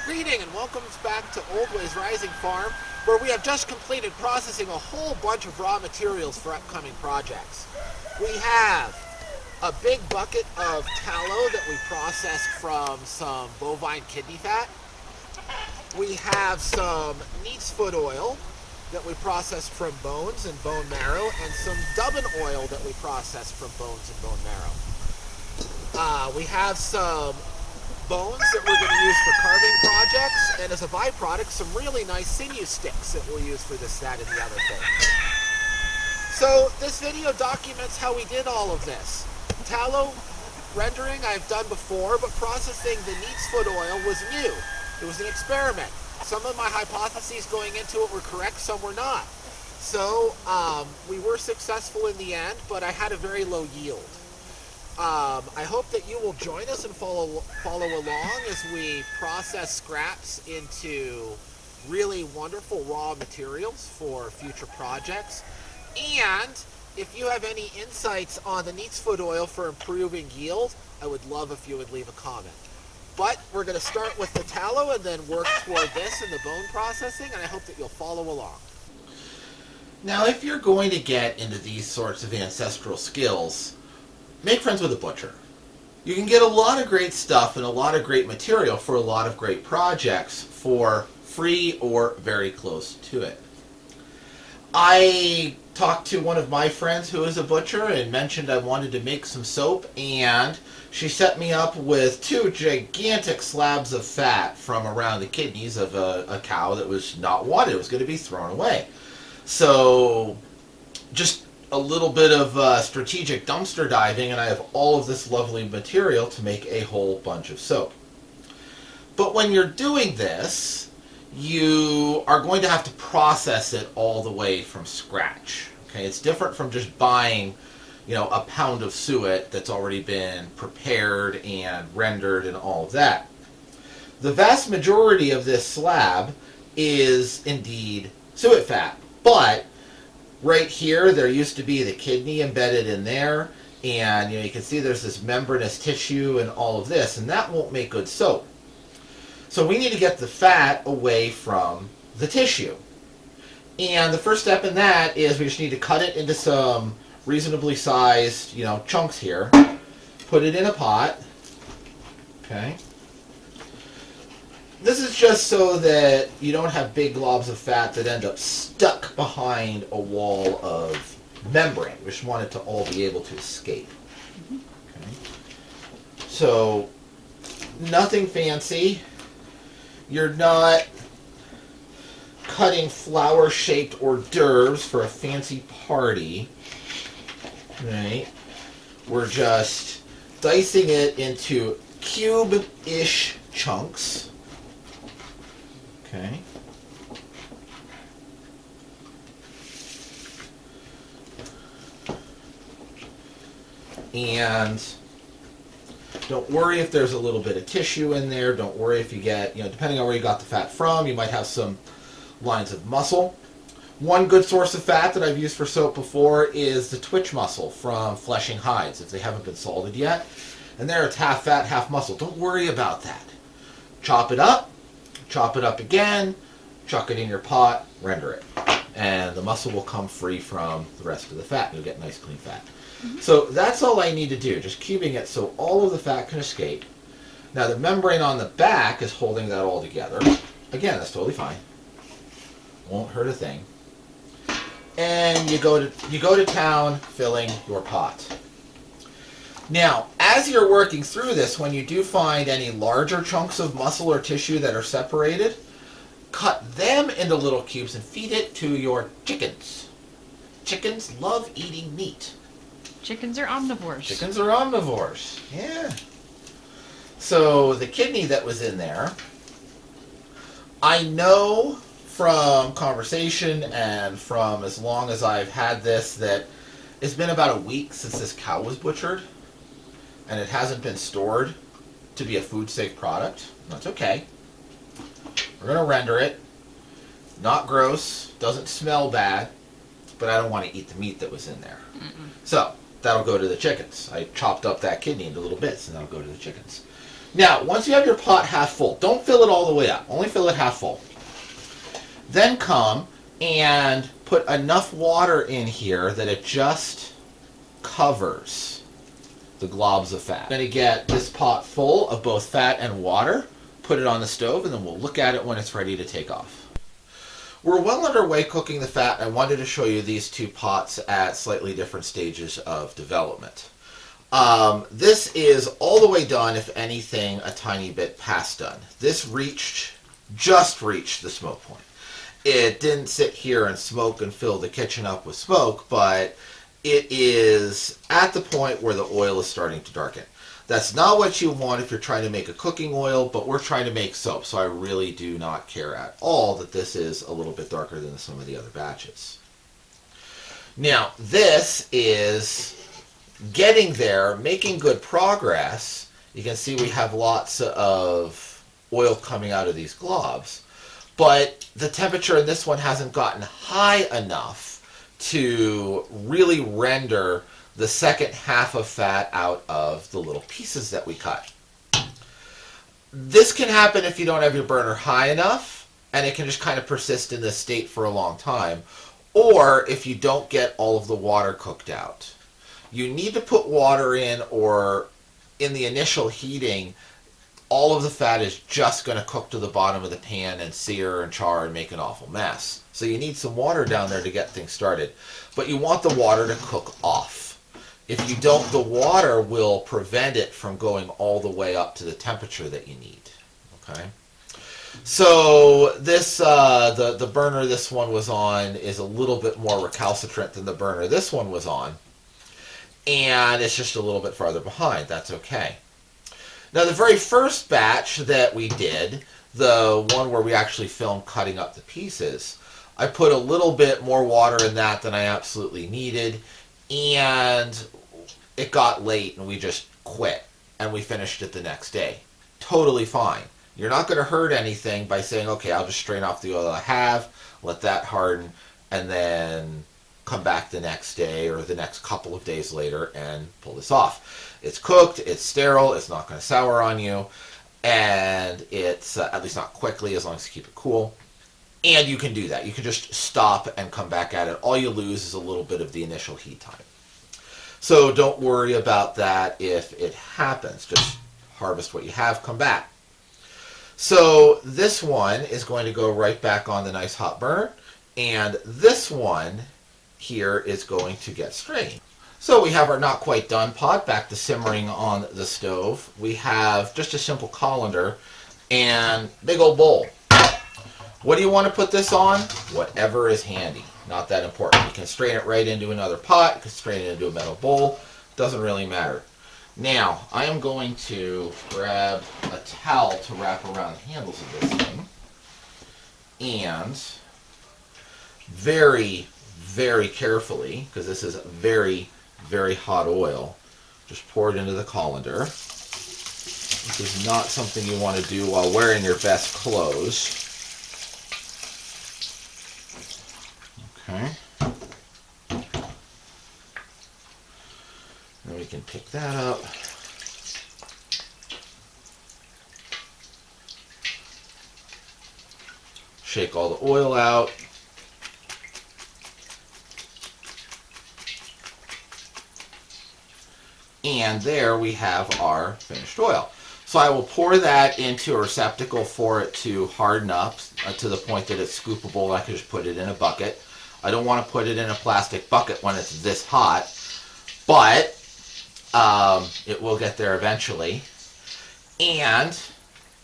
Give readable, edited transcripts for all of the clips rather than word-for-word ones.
Greeting and welcome back to Old Ways Rising Farm, where we have just completed processing a whole bunch of raw materials for upcoming projects. We have a big bucket of tallow that we processed from some bovine kidney fat. We have some Neatsfoot oil that we processed from bones and bone marrow, and some Dubbin oil that we processed from bones and bone marrow. We have some bones that we're going to use for carving projects, and as a byproduct, some really nice sinew sticks that we'll use for this, that, and the other thing. So this video documents how we did all of this. Tallow rendering I've done before, but processing the Neatsfoot oil was new. It was an experiment. Some of my hypotheses going into it were correct, some were not. So we were successful in the end, but I had a very low yield. I hope that you will join us and follow along as we process scraps into really wonderful raw materials for future projects. And if you have any insights on the Neatsfoot oil for improving yield, I would love if you would leave a comment. But we're going to start with the tallow and then work toward this and the bone processing, and I hope that you'll follow along. Now, if you're going to get into these sorts of ancestral skills, make friends with a butcher. You can get a lot of great stuff and a lot of great material for a lot of great projects for free or very close to it. I talked to one of my friends who is a butcher and mentioned I wanted to make some soap, and she set me up with 2 gigantic slabs of fat from around the kidneys of a cow that was not wanted. It was going to be thrown away. So just a little bit of strategic dumpster diving, and I have all of this lovely material to make a whole bunch of soap. But when you're doing this, you are going to have to process it all the way from scratch. Okay, it's different from just buying, a pound of suet that's already been prepared and rendered and all of that. The vast majority of this slab is indeed suet fat, but right here, there used to be the kidney embedded in there, and you can see there's this membranous tissue and all of this, and that won't make good soap. So we need to get the fat away from the tissue. And the first step in that is we just need to cut it into some reasonably sized, chunks here. Put it in a pot. Okay. This is just so that you don't have big globs of fat that end up stuck behind a wall of membrane. We just want it to all be able to escape. Okay. So, nothing fancy. You're not cutting flower-shaped hors d'oeuvres for a fancy party. Right? We're just dicing it into cube-ish chunks. Okay. And don't worry if there's a little bit of tissue in there. Don't worry if you get, depending on where you got the fat from, you might have some lines of muscle. One good source of fat that I've used for soap before is the twitch muscle from fleshing hides, if they haven't been salted yet. And there it's half fat, half muscle. Don't worry about that. Chop it up again, chuck it in your pot, render it. And the muscle will come free from the rest of the fat. You'll get nice clean fat. So that's all I need to do, just cubing it so all of the fat can escape. Now the membrane on the back is holding that all together. Again, that's totally fine. Won't hurt a thing. And you go to town filling your pot. Now, as you're working through this, when you do find any larger chunks of muscle or tissue that are separated, cut them into little cubes and feed it to your chickens. Chickens love eating meat. Chickens are omnivores. Chickens are omnivores, yeah. So the kidney that was in there, I know from conversation and from as long as I've had this that it's been about a week since this cow was butchered, and it hasn't been stored to be a food-safe product. That's okay. We're going to render it. Not gross, doesn't smell bad, but I don't want to eat the meat that was in there. So that'll go to the chickens. I chopped up that kidney into little bits, and that'll go to the chickens. Now, once you have your pot half full, don't fill it all all the way up. Only fill it half full. Then come and put enough water in here that it just covers the globs of fat. I'm going to get this pot full of both fat and water, put it on the stove, and then we'll look at it when it's ready to take off. We're well underway cooking the fat. I wanted to show you these two pots at slightly different stages of development. This is all the way done, if anything, a tiny bit past done. This just reached the smoke point. It didn't sit here and smoke and fill the kitchen up with smoke, but it is at the point where the oil is starting to darken. That's not what you want if you're trying to make a cooking oil, but we're trying to make soap, so I really do not care at all that this is a little bit darker than some of the other batches. Now, this is getting there, making good progress. You can see we have lots of oil coming out of these globs, but the temperature in this one hasn't gotten high enough to really render the second half of fat out of the little pieces that we cut. This can happen if you don't have your burner high enough, and it can just kind of persist in this state for a long time, or if you don't get all of the water cooked out. You need to put water in, or in the initial heating, all of the fat is just going to cook to the bottom of the pan and sear and char and make an awful mess. So you need some water down there to get things started. But you want the water to cook off. If you don't, the water will prevent it from going all the way up to the temperature that you need. Okay? So this, the burner this one was on is a little bit more recalcitrant than the burner this one was on. And it's just a little bit farther behind. That's okay. Now, the very first batch that we did, the one where we actually filmed cutting up the pieces, I put a little bit more water in that than I absolutely needed, and it got late and we just quit, and we finished it the next day. Totally fine. You're not going to hurt anything by saying, okay, I'll just strain off the oil I have, let that harden, and then come back the next day or the next couple of days later and pull this off. It's cooked, it's sterile, it's not going to sour on you, and it's at least not quickly as long as you keep it cool. And you can do that. You can just stop and come back at it. All you lose is a little bit of the initial heat time. So don't worry about that if it happens. Just harvest what you have, come back. So this one is going to go right back on the nice hot burner, and this one here is going to get strained. So we have our not quite done pot back to simmering on the stove. We have just a simple colander and big old bowl. What do you want to put this on? Whatever is handy. Not that important. You can strain it right into another pot. You can strain it into a metal bowl. Doesn't really matter. Now, I am going to grab a towel to wrap around the handles of this thing. And very, very carefully, because this is very, very hot oil, just pour it into the colander. This is not something you want to do while wearing your best clothes. Okay. Then we can pick that up. Shake all the oil out. And there we have our finished oil. So I will pour that into a receptacle for it to harden up to the point that it's scoopable. I can just put it in a bucket. I don't want to put it in a plastic bucket when it's this hot, but it will get there eventually. And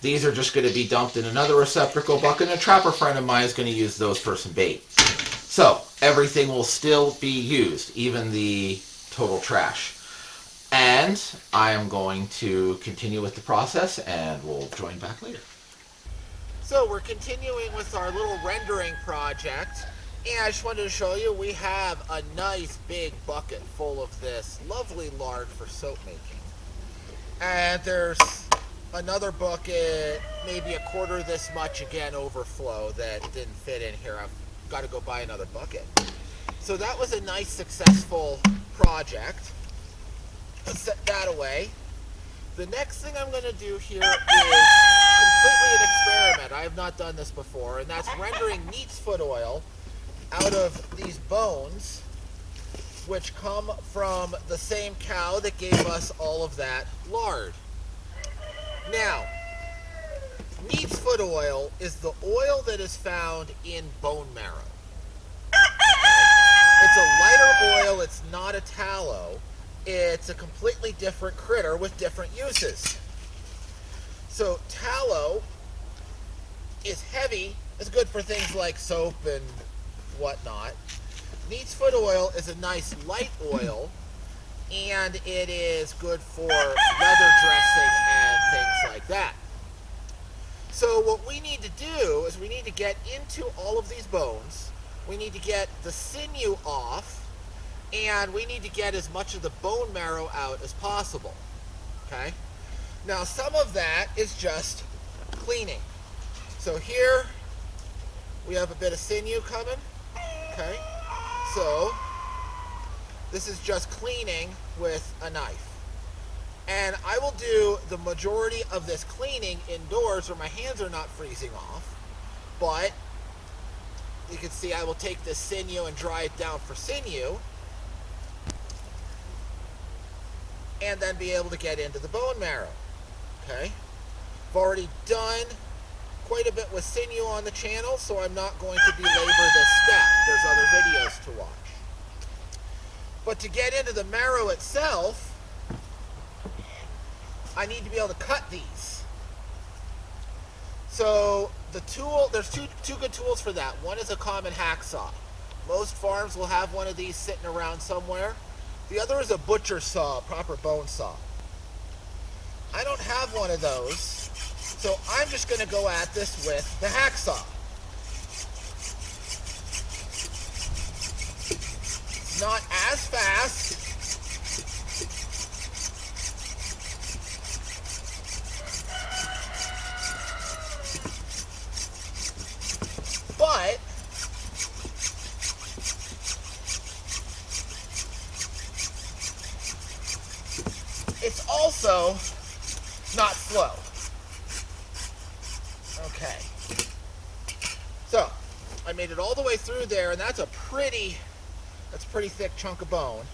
these are just going to be dumped in another receptacle bucket, and a trapper friend of mine is going to use those for some bait. So everything will still be used, even the total trash. And I am going to continue with the process, and we'll join back later. So we're continuing with our little rendering project, and I just wanted to show you we have a nice big bucket full of this lovely lard for soap making. And there's another bucket, maybe a quarter this much, again, overflow that didn't fit in here. I've got to go buy another bucket. So that was a nice successful project. Let's set that away. The next thing I'm going to do here is completely an not done this before, and that's rendering Neatsfoot oil out of these bones, which come from the same cow that gave us all of that lard. Now, Neatsfoot oil is the oil that is found in bone marrow. It's a lighter oil, it's not a tallow. It's a completely different critter with different uses. So tallow is heavy, it's good for things like soap and whatnot. Neatsfoot oil is a nice light oil, and it is good for leather dressing and things like that. So what we need to do is we need to get into all of these bones, we need to get the sinew off, and we need to get as much of the bone marrow out as possible. Okay? Now some of that is just cleaning. So here we have a bit of sinew coming. Okay? So this is just cleaning with a knife. And I will do the majority of this cleaning indoors where my hands are not freezing off. But you can see I will take this sinew and dry it down for sinew. And then be able to get into the bone marrow. Okay? I've already done quite a bit with sinew on the channel, so I'm not going to belabor this step. There's other videos to watch. But to get into the marrow itself, I need to be able to cut these. So the tool, there's two good tools for that. One is a common hacksaw. Most farms will have one of these sitting around somewhere. The other is a butcher saw, a proper bone saw. I don't have one of those, so I'm just going to go at this with the hacksaw. It's not as fast. But it's also not slow. Okay. So, I made it all the way through there, and that's a pretty thick chunk of bone.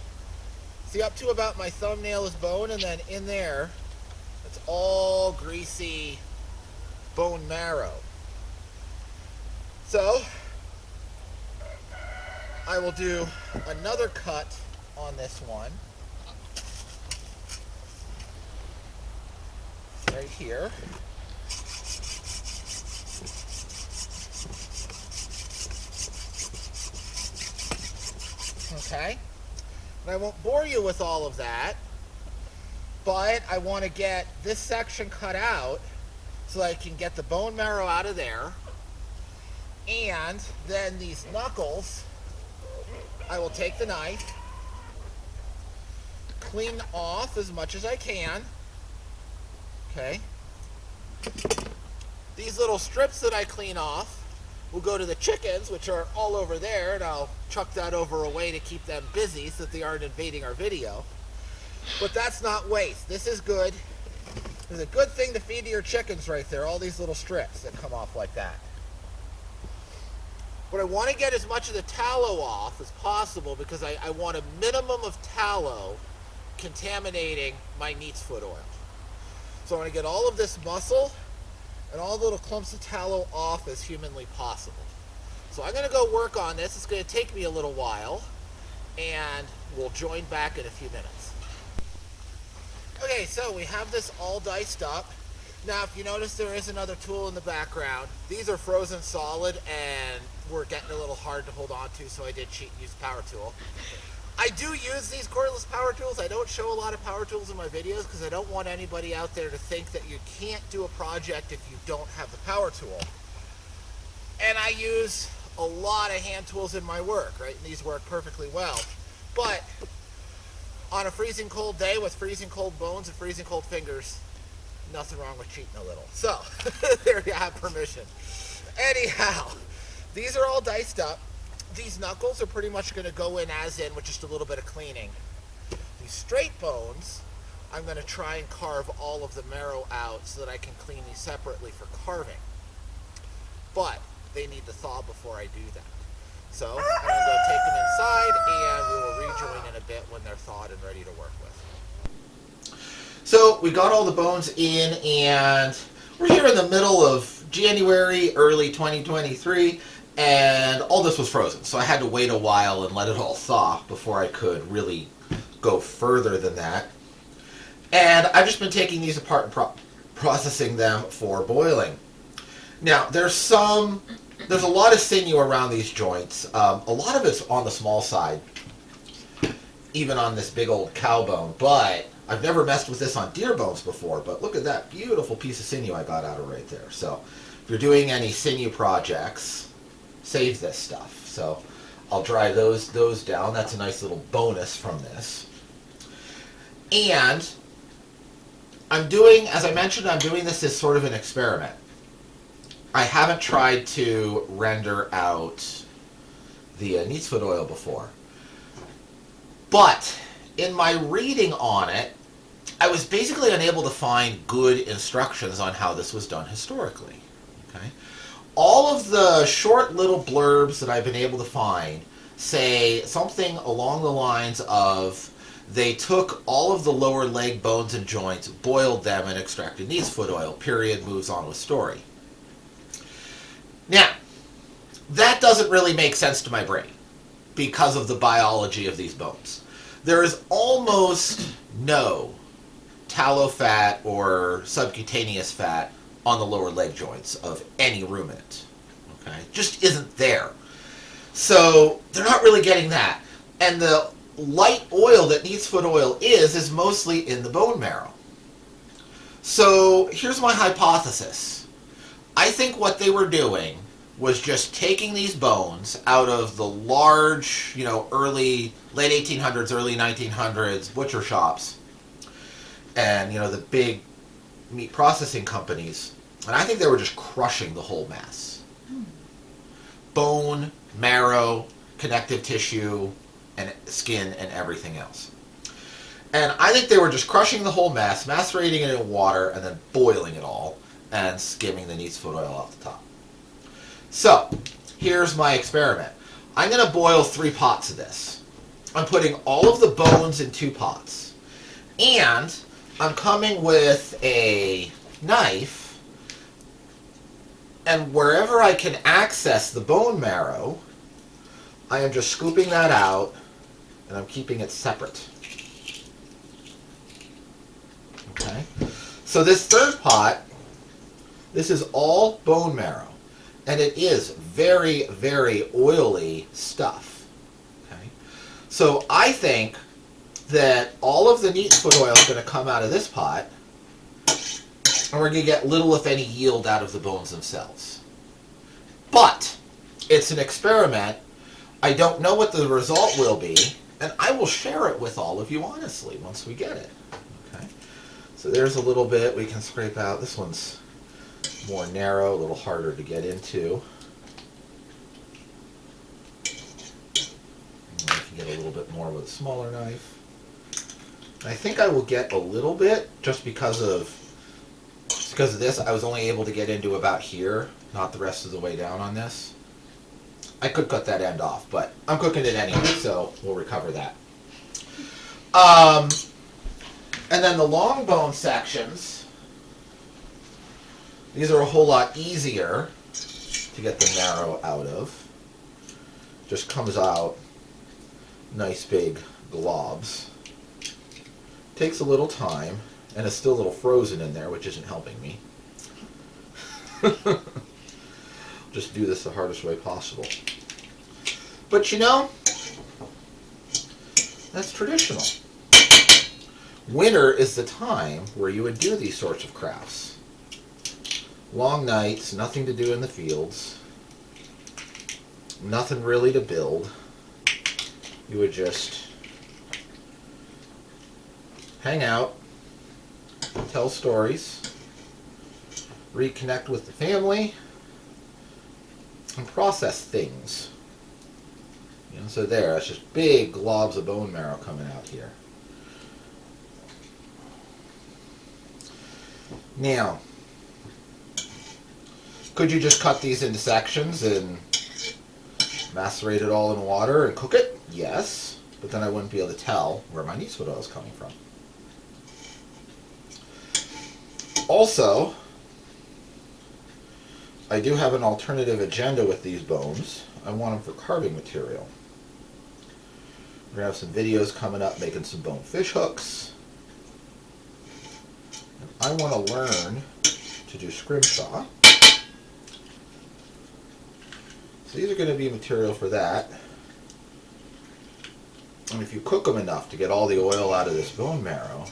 See, up to about my thumbnail is bone, and then in there, it's all greasy bone marrow. So, I will do another cut on this one. Right here. Okay. And I won't bore you with all of that, but I want to get this section cut out so I can get the bone marrow out of there. And then these knuckles, I will take the knife, clean off as much as I can. Okay. These little strips that I clean off will go to the chickens, which are all over there, and I'll chuck that over a way to keep them busy so that they aren't invading our video. But that's not waste. This is good. It's a good thing to feed to your chickens right there, all these little strips that come off like that. But I want to get as much of the tallow off as possible because I want a minimum of tallow contaminating my Neatsfoot oil. So I want to get all of this muscle and all the little clumps of tallow off as humanly possible. So I'm going to go work on this. It's going to take me a little while, and we'll join back in a few minutes. Okay, so we have this all diced up. Now, if you notice, there is another tool in the background. These are frozen solid, and were getting a little hard to hold on to, so I did cheat and use power tool. I do use these cordless power tools. I don't show a lot of power tools in my videos because I don't want anybody out there to think that you can't do a project if you don't have the power tool. And I use a lot of hand tools in my work, right? And these work perfectly well. But on a freezing cold day with freezing cold bones and freezing cold fingers, nothing wrong with cheating a little. So, there you have permission. Anyhow, these are all diced up. These knuckles are pretty much going to go in as in with just a little bit of cleaning. These straight bones, I'm going to try and carve all of the marrow out so that I can clean these separately for carving. but they need to thaw before I do that. So I'm going to go take them inside, and we will rejoin in a bit when they're thawed and ready to work with. So we got all the bones in, and we're here in the middle of January, early 2023, and all this was frozen. So I had to wait a while and let it all thaw before I could really go further than that. And I've just been taking these apart and processing them for boiling. Now, there's a lot of sinew around these joints. A lot of it's on the small side, even on this big old cow bone, but I've never messed with this on deer bones before, but look at that beautiful piece of sinew I got out of right there. So if you're doing any sinew projects, save this stuff. So I'll dry those down. That's a nice little bonus from this. And I'm doing, as I mentioned, I'm doing this as sort of an experiment. I haven't tried to render out the Neatsfoot oil before. But in my reading on it, I was basically unable to find good instructions on how this was done historically. Okay? All of the short little blurbs that I've been able to find say something along the lines of they took all of the lower leg bones and joints, boiled them, and extracted Neatsfoot oil. Period. Moves on with story. Now, that doesn't really make sense to my brain because of the biology of these bones. There is almost no tallow fat or subcutaneous fat on the lower leg joints of any ruminant. Okay? Just isn't there. So they're not really getting that. And the light oil that Neatsfoot oil is mostly in the bone marrow. So here's my hypothesis. I think what they were doing was just taking these bones out of the large, late 1800s, early 1900s butcher shops and, the big meat processing companies. And I think they were just crushing the whole mass. Bone, marrow, connective tissue, and skin, and everything else. And I think they were just crushing the whole mass, macerating it in water, and then boiling it all, and skimming the Neatsfoot oil off the top. So, here's my experiment. I'm going to boil 3 pots of this. I'm putting all of the bones in 2 pots. And I'm coming with a knife, and wherever I can access the bone marrow, I am just scooping that out, and I'm keeping it separate. Okay? So this third pot, this is all bone marrow. And it is very, very oily stuff. Okay? So I think that all of the Neatsfoot oil is going to come out of this pot, and we're going to get little, if any, yield out of the bones themselves. But it's an experiment. I don't know what the result will be, and I will share it with all of you honestly once we get it. Okay? So there's a little bit we can scrape out. This one's more narrow, a little harder to get into. And I can get a little bit more with a smaller knife. And I think I will get a little bit just because of this. I was only able to get into about here, not the rest of the way down on this. I could cut that end off, but I'm cooking it anyway, so we'll recover that. And then the long bone sections, these are a whole lot easier to get the marrow out of. Just comes out nice big globs. Takes a little time, and it's still a little frozen in there, which isn't helping me. Just do this the hardest way possible. But that's traditional. Winter is the time where you would do these sorts of crafts. Long nights, nothing to do in the fields, nothing really to build. You would just hang out, tell stories, reconnect with the family, and process things. So that's just big globs of bone marrow coming out here. Now, Could you just cut these into sections and macerate it all in water and cook it? Yes, but then I wouldn't be able to tell where my Neatsfoot oil is coming from. Also, I do have an alternative agenda with these bones. I want them for carving material. We're going to have some videos coming up making some bone fish hooks. And I want to learn to do scrimshaw. So these are going to be material for that. And if you cook them enough to get all the oil out of this bone marrow,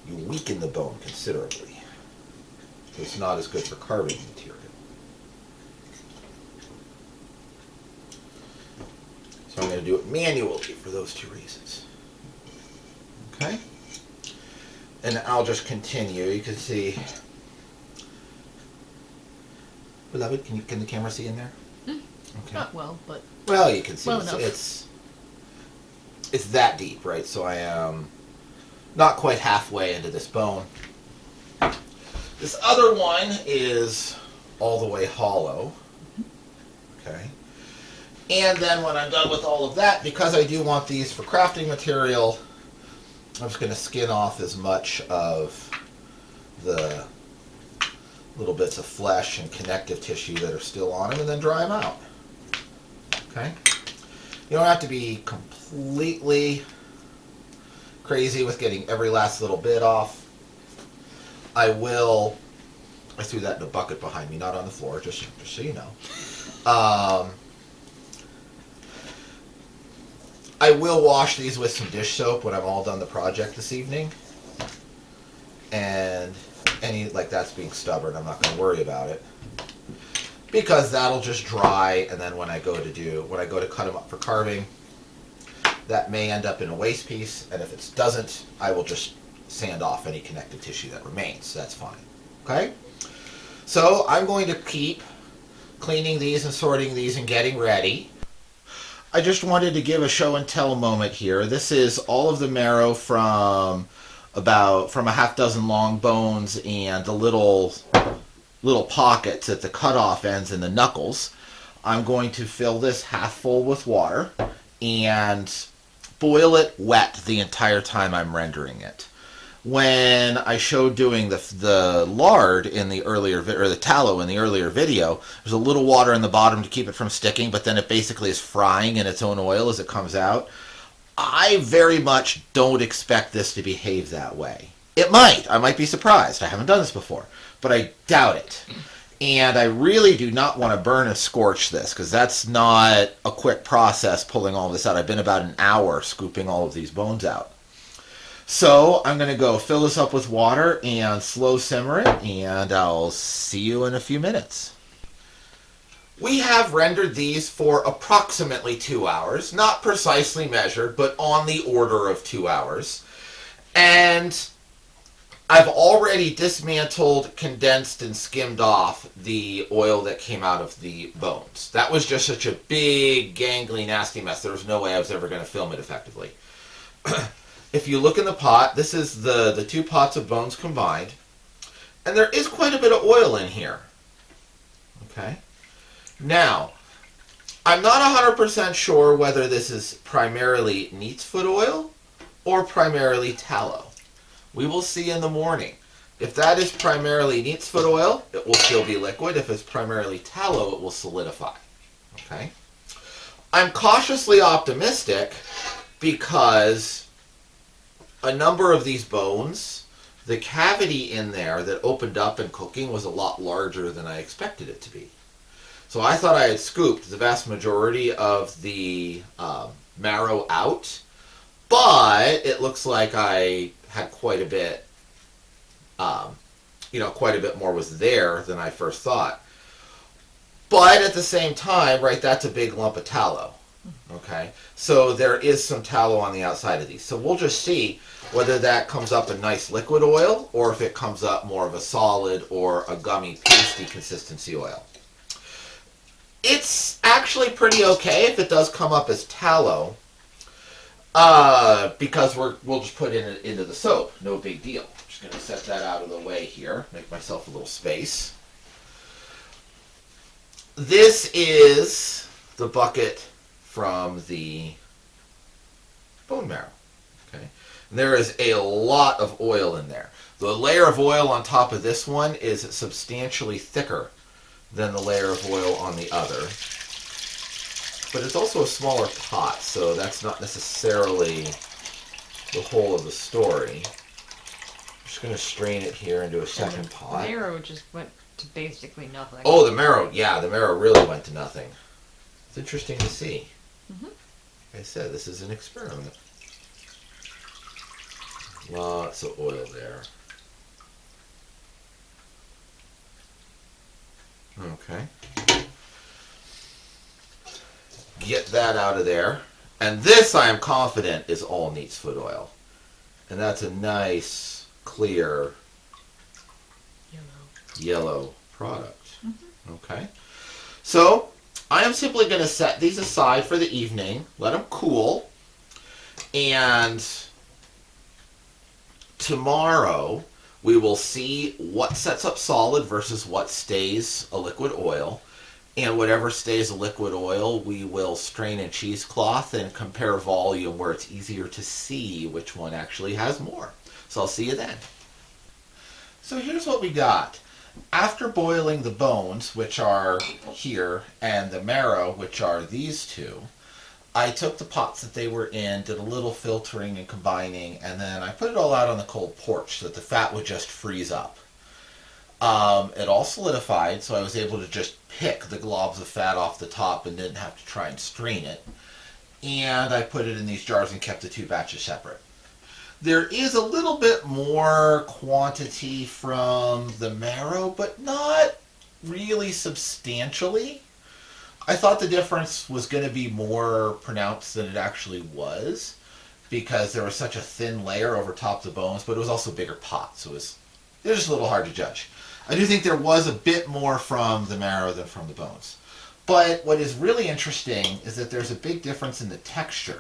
you weaken the bone considerably. So it's not as good for carving material. So I'm going to do it manually for those two reasons. Okay? And I'll just continue. You can see. Beloved, can the camera see in there? Okay. Not well, but Well, you can see well enough. It's that deep, right? So I am not quite halfway into this bone. This other one is all the way hollow. Okay. And then when I'm done with all of that, because I do want these for crafting material, I'm just going to skin off as much of the little bits of flesh and connective tissue that are still on them and then dry them out. Okay? You don't have to be completely crazy with getting every last little bit off. I threw that in a bucket behind me, not on the floor, just so you know. I will wash these with some dish soap when I'm all done the project this evening. And any, like that's being stubborn, I'm not going to worry about it. Because that'll just dry, and then when I go to cut them up for carving, that may end up in a waste piece, and if it doesn't, I will just sand off any connective tissue that remains. That's fine. Okay? So I'm going to keep cleaning these and sorting these and getting ready. I just wanted to give a show and tell moment here. This is all of the marrow from a half dozen long bones and the little pockets at the cutoff ends and the knuckles. I'm going to fill this half full with water and boil it wet the entire time I'm rendering it. When I showed doing the lard in the earlier or the tallow in the earlier video, there's a little water in the bottom to keep it from sticking, but then it basically is frying in its own oil as it comes out. I very much don't expect this to behave that way. It might. I might be surprised. I haven't done this before, but I doubt it. And I really do not want to burn and scorch this, because that's not a quick process pulling all this out. I've been about an hour scooping all of these bones out. So I'm going to go fill this up with water and slow simmer it, and I'll see you in a few minutes. We have rendered these for approximately 2 hours, not precisely measured, but on the order of 2 hours. And I've already dismantled, condensed, and skimmed off the oil that came out of the bones. That was just such a big, gangly, nasty mess. There was no way I was ever going to film it effectively. If you look in the pot, this is the 2 pots of bones combined. And there is quite a bit of oil in here. Okay? Now, I'm not 100% sure whether this is primarily Neatsfoot oil or primarily tallow. We will see in the morning. If that is primarily Neatsfoot oil, it will still be liquid. If it's primarily tallow, it will solidify. Okay? I'm cautiously optimistic because a number of these bones, the cavity in there that opened up in cooking was a lot larger than I expected it to be. So I thought I had scooped the vast majority of the marrow out, but it looks like I had quite a bit, quite a bit more was there than I first thought. But at the same time, right, that's a big lump of tallow. Okay, so there is some tallow on the outside of these. So we'll just see whether that comes up a nice liquid oil or if it comes up more of a solid or a gummy, pasty consistency oil. It's actually pretty okay if it does come up as tallow. Because we'll just put it into the soap. No big deal. Just going to set that out of the way here. Make myself a little space. This is the bucket from the bone marrow. Okay, and there is a lot of oil in there. The layer of oil on top of this one is substantially thicker than the layer of oil on the other. But it's also a smaller pot, so that's not necessarily the whole of the story. I'm just going to strain it here into a second pot. The marrow just went to basically nothing. Oh, the marrow. Yeah, the marrow really went to nothing. It's interesting to see. Like I said, this is an experiment. Lots of oil there. Okay. Get that out of there. And this, I am confident, is all Neatsfoot oil. And that's a nice, clear, yellow product. Okay. So, I am simply going to set these aside for the evening, let them cool, and tomorrow we will see what sets up solid versus what stays a liquid oil. And whatever stays a liquid oil, we will strain in cheesecloth and compare volume where it's easier to see which one actually has more. So I'll see you then. So here's what we got. After boiling the bones, which are here, and the marrow, which are these two, I took the pots that they were in, did a little filtering and combining, and then I put it all out on the cold porch so that the fat would just freeze up. It all solidified, so I was able to just pick the globs of fat off the top and didn't have to try and strain it. And I put it in these jars and kept the two batches separate. There is a little bit more quantity from the marrow, but not really substantially. I thought the difference was going to be more pronounced than it actually was, because there was such a thin layer over top of the bones, but it was also a bigger pot, so it was just a little hard to judge. I do think there was a bit more from the marrow than from the bones. But what is really interesting is that there's a big difference in the texture.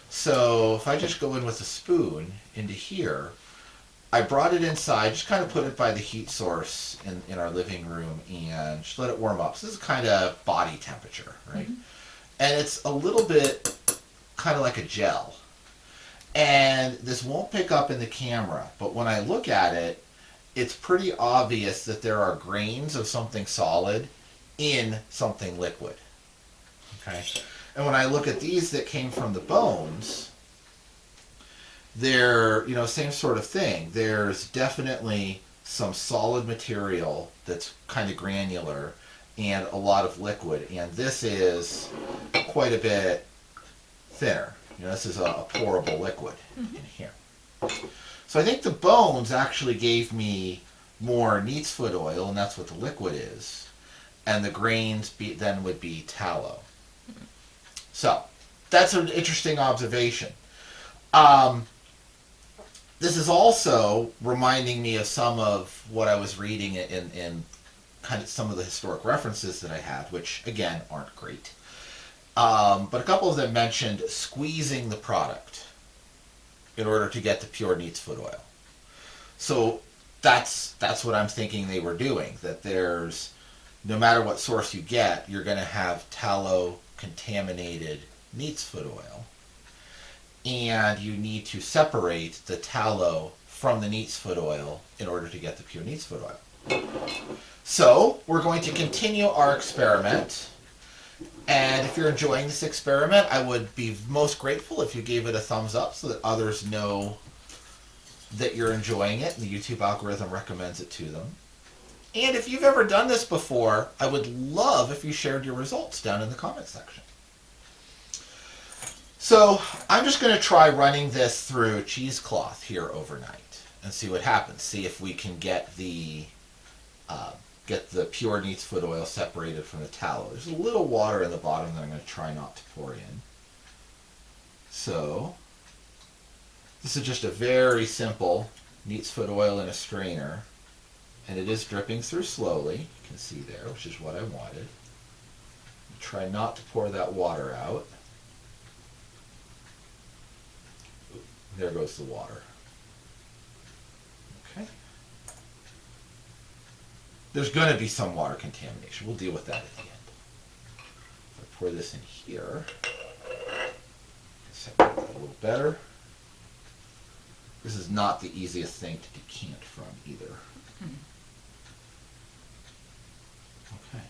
So if I just go in with a spoon into here, I brought it inside, just kind of put it by the heat source in our living room and just let it warm up. So this is kind of body temperature, right? And it's a little bit kind of like a gel. And this won't pick up in the camera, but when I look at it, it's pretty obvious that there are grains of something solid in something liquid. Okay? And when I look at these that came from the bones, they're, same sort of thing. There's definitely some solid material that's kind of granular and a lot of liquid. And this is quite a bit thinner. This is a pourable liquid in here. So I think the bones actually gave me more Neatsfoot oil, and that's what the liquid is. And the grains then would be tallow. So that's an interesting observation. This is also reminding me of some of what I was reading in kind of some of the historic references that I had, which, again, aren't great. But a couple of them mentioned squeezing the product in order to get the pure Neatsfoot oil. So that's what I'm thinking they were doing, that there's, no matter what source you get, you're going to have tallow contaminated Neatsfoot oil, and you need to separate the tallow from the Neatsfoot oil in order to get the pure Neatsfoot oil. So we're going to continue our experiment. And if you're enjoying this experiment, I would be most grateful if you gave it a thumbs up so that others know that you're enjoying it and the YouTube algorithm recommends it to them. And if you've ever done this before, I would love if you shared your results down in the comment section. So I'm just going to try running this through cheesecloth here overnight and see what happens. See if we can get the pure Neatsfoot oil separated from the tallow. There's a little water in the bottom that I'm going to try not to pour in. So this is just a very simple Neatsfoot oil in a strainer, and it is dripping through slowly. You can see there, which is what I wanted. Try not to pour that water out. There goes the water. Okay. There's going to be some water contamination. We'll deal with that at the end. If I pour this in here, separate that a little better. This is not the easiest thing to decant from either. Okay.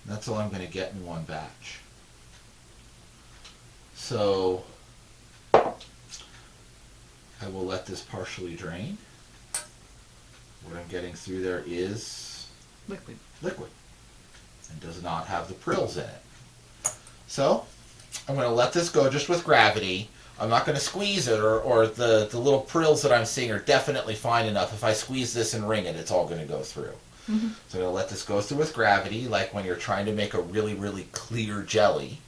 And that's all I'm going to get in one batch. So I will let this partially drain. What I'm getting through there is Liquid. And does not have the prills in it. So I'm going to let this go just with gravity. I'm not going to squeeze it, or the little prills that I'm seeing are definitely fine enough. If I squeeze this and wring it, it's all going to go through. Mm-hmm. So I'm going to let this go through with gravity, like when you're trying to make a really, really clear jelly.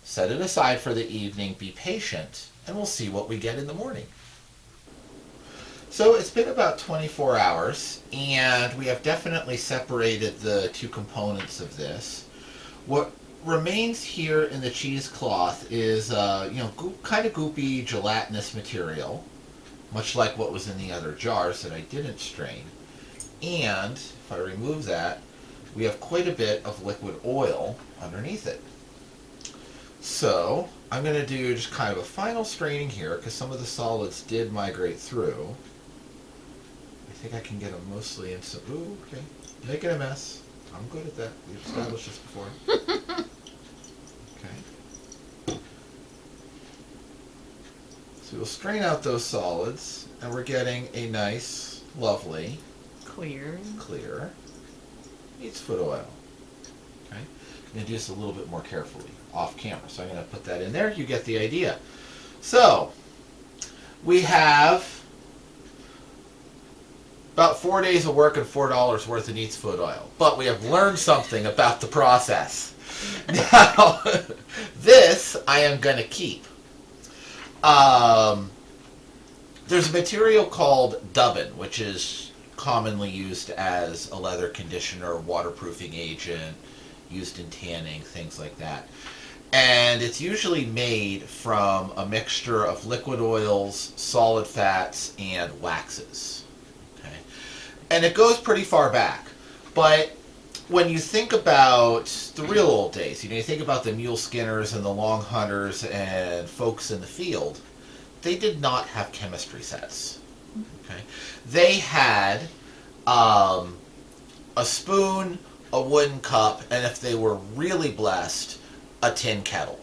Set it aside for the evening, be patient, and we'll see what we get in the morning. So it's been about 24 hours, and we have definitely separated the two components of this. What remains here in the cheesecloth is, kind of goopy, gelatinous material, much like what was in the other jars that I didn't strain. And if I remove that, we have quite a bit of liquid oil underneath it. So I'm going to do just kind of a final straining here, because some of the solids did migrate through. I think I can get them mostly in some... Ooh, okay. Making a mess. I'm good at that. We've established this before. Okay. So we'll strain out those solids, and we're getting a nice, lovely, clear Neatsfoot oil. Okay. I'm going to do this a little bit more carefully, off camera. So I'm going to put that in there. You get the idea. So we have about 4 days of work and $4 worth of Neatsfoot oil. But we have learned something about the process. Now, this I am going to keep. There's a material called Dubbin, which is commonly used as a leather conditioner, waterproofing agent, used in tanning, things like that. And it's usually made from a mixture of liquid oils, solid fats, and waxes. Okay? And it goes pretty far back. But when you think about the real old days, you think about the mule skinners and the long hunters and folks in the field, they did not have chemistry sets. Okay? They had a spoon, a wooden cup, and if they were really blessed, a tin kettle.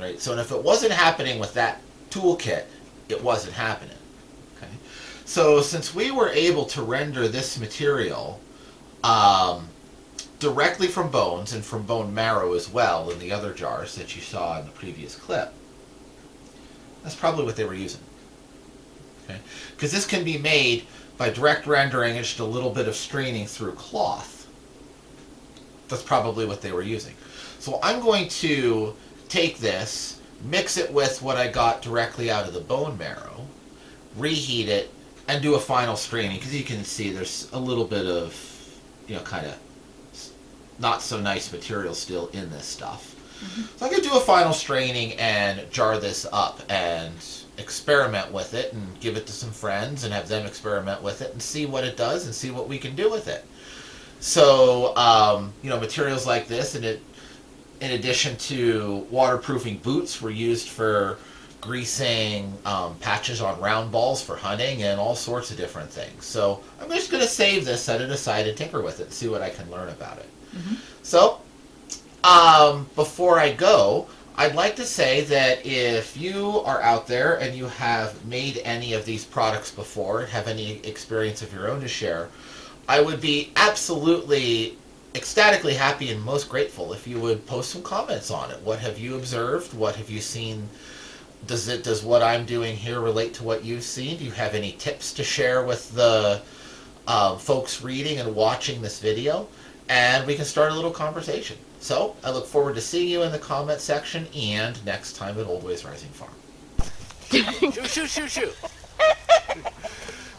Right? So if it wasn't happening with that toolkit, it wasn't happening. Okay? So since we were able to render this material directly from bones and from bone marrow as well in the other jars that you saw in the previous clip, that's probably what they were using. Okay? Because this can be made by direct rendering and just a little bit of straining through cloth. That's probably what they were using. So I'm going to take this, mix it with what I got directly out of the bone marrow, reheat it, and do a final straining, because you can see there's a little bit of, kind of not so nice material still in this stuff. Mm-hmm. So I'm going to do a final straining and jar this up and experiment with it and give it to some friends and have them experiment with it and see what it does and see what we can do with it. So, materials like this, and in addition to waterproofing boots, were used for greasing patches on round balls for hunting and all sorts of different things. So I'm just going to save this, set it aside, and tinker with it and see what I can learn about it. Mm-hmm. So before I go, I'd like to say that if you are out there and you have made any of these products before and have any experience of your own to share, I would be absolutely ecstatically happy and most grateful if you would post some comments on it. What have you observed? What have you seen? Does what I'm doing here relate to what you've seen? Do you have any tips to share with the folks reading and watching this video? And we can start a little conversation. So I look forward to seeing you in the comment section and next time at Old Ways Rising Farm. Shoo.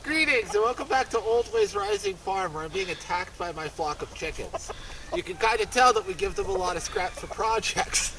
Greetings and welcome back to Old Ways Rising Farm, where I'm being attacked by my flock of chickens. You can kind of tell that we give them a lot of scraps for projects.